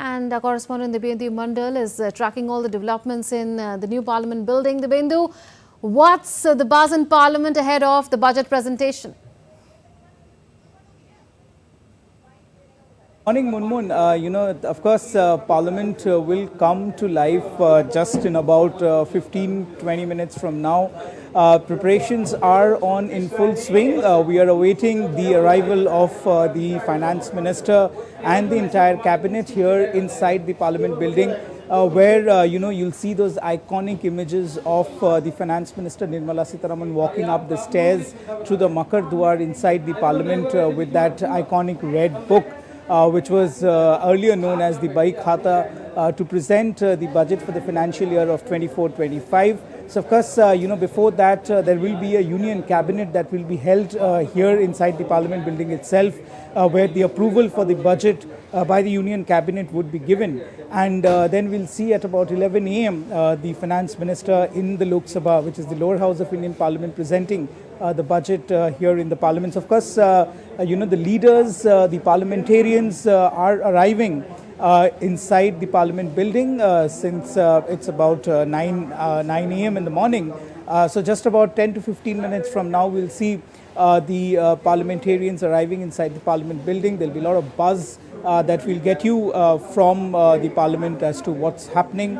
And our correspondent Dibyendu Mandal is tracking all the developments in the new Parliament building. Dibyendu, what's the buzz in Parliament ahead of the budget presentation? Morning, Munmun. Of course, Parliament will come to life just in about 15-20 minutes from now. Preparations are on in full swing. We are awaiting the arrival of the Finance Minister and the entire cabinet here inside the Parliament building, where you'll see those iconic images of the Finance Minister Nirmala Sitharaman walking up the stairs through the Makar Duar inside the Parliament with that iconic red book, which was earlier known as the Bai Khata, to present the budget for the financial year of 24-25. So, of course, before that, there will be a union cabinet that will be held here inside the Parliament building itself, where the approval for the budget by the union cabinet would be given. And then we'll see at about 11 a.m. The Finance Minister in the Lok Sabha, which is the lower house of Indian Parliament, presenting the budget here in the Parliament. So, of course, the leaders, the parliamentarians are arriving inside the Parliament building since it's about 9 a.m. in the morning. So just about 10 to 15 minutes from now, we'll see the parliamentarians arriving inside the Parliament building. There'll be a lot of buzz that will get you from the Parliament as to what's happening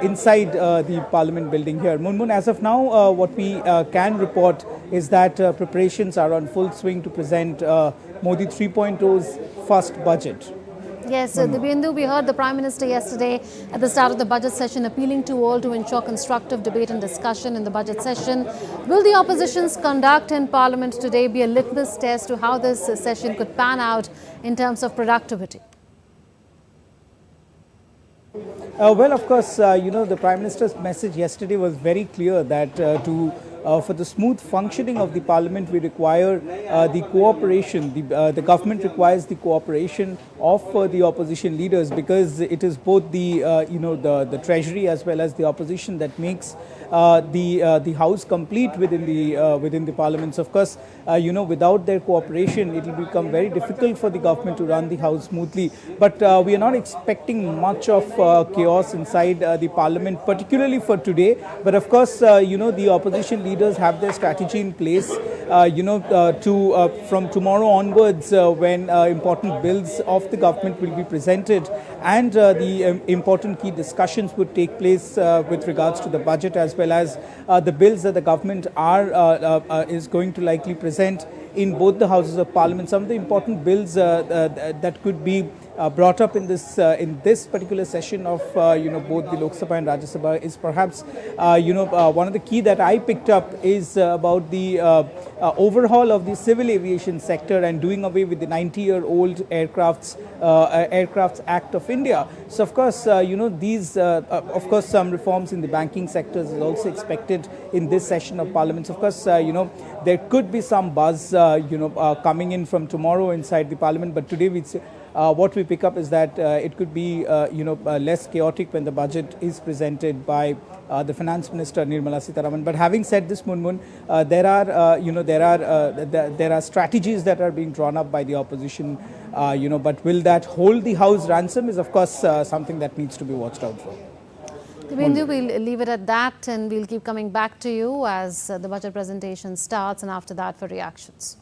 inside the Parliament building here. Munmun, as of now, what we can report is that preparations are on full swing to present Modi 3.0's first budget. Yes, Dibyendu, we heard the Prime Minister yesterday at the start of the budget session appealing to all to ensure constructive debate and discussion in the budget session. Will the opposition's conduct in Parliament today be a litmus test to how this session could pan out in terms of productivity? Well, of course, the Prime Minister's message yesterday was very clear that for the smooth functioning of the Parliament, we require the cooperation. The government requires the cooperation of the opposition leaders, because it is both the Treasury as well as the opposition that makes the House complete within the Parliament. So, of course, without their cooperation, it will become very difficult for the government to run the House smoothly. But we are not expecting much of chaos inside the Parliament, particularly for today. But of course, the opposition leaders have their strategy in place, from tomorrow onwards, when important bills of the government will be presented, and the important key discussions would take place with regards to the budget, as well as the bills that the government is going to likely present in both the Houses of Parliament. Some of the important bills that could be brought up in this particular session of both the Lok Sabha and Rajya Sabha is perhaps one of the key that I picked up is about the overhaul of the civil aviation sector and doing away with the 90-year-old Aircrafts Act of India. So, of course, of course, some reforms in the banking sectors is also expected in this session of Parliament. So, of course, there could be some buzz coming in from tomorrow inside the Parliament, but today what we pick up is that it could be less chaotic when the budget is presented by the Finance Minister Nirmala Sitharaman. But having said this, Munmun, there are strategies that are being drawn up by the opposition. But will that hold the House ransom is, of course, something that needs to be watched out for. Dibyendu, we'll leave it at that, and we'll keep coming back to you as the budget presentation starts, and after that for reactions.